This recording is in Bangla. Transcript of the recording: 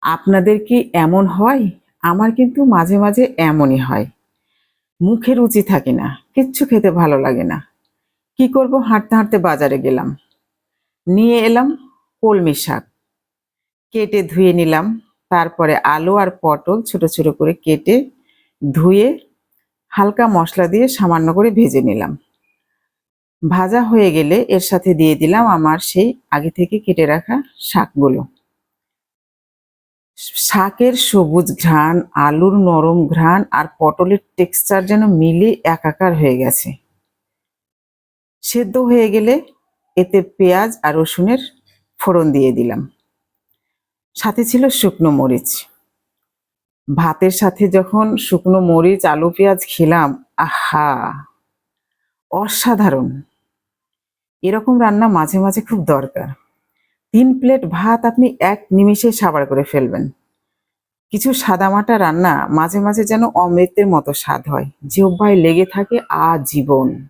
আপনাদের কি এমন হয়? আমার কিন্তু মাঝে, মাঝে এমনই হয়। মুখে রুচি থাকে না। কিচ্ছু খেতে ভালো লাগে না। কি করব? হাঁটতে, হাঁটতে বাজারে গেলাম। নিয়ে এলাম কলমি শাক। কেটে ধুয়ে নিলাম। তারপরে আলু আর পটল ছোট, ছোট করে কেটে ধুয়ে হালকা মসলা দিয়ে সামান্য করে ভেজে নিলাম। ভাজা হয়ে গেলে এর সাথে দিয়ে দিলাম আমার সেই আগে থেকে কেটে রাখা শাকগুলো। শাকের সবুজ ঘ্রাণ, আলুর নরম ঘ্রাণ আর পটলের টেক্সচার যেন মিলে একাকার হয়ে গেছে। সেদ্ধ হয়ে গেলে এতে পেঁয়াজ আর রসুনের ফোড়ন দিয়ে দিলাম। সাথে ছিল শুকনো মরিচ। ভাতের সাথে যখন শুকনো মরিচ, আলু, পেঁয়াজ খেলাম, আহা! অসাধারণ! এরকম রান্না মাঝে, মাঝে খুব দরকার। ৩ প্লেট ভাত আপনি এক নিমেষে সাবাড় করে ফেলবেন। কিছু সাদামাটা রান্না মাঝে, মাঝে যেন অমৃতের মতো স্বাদ হয়। জিহ্বায় লেগে থাকে আজীবন।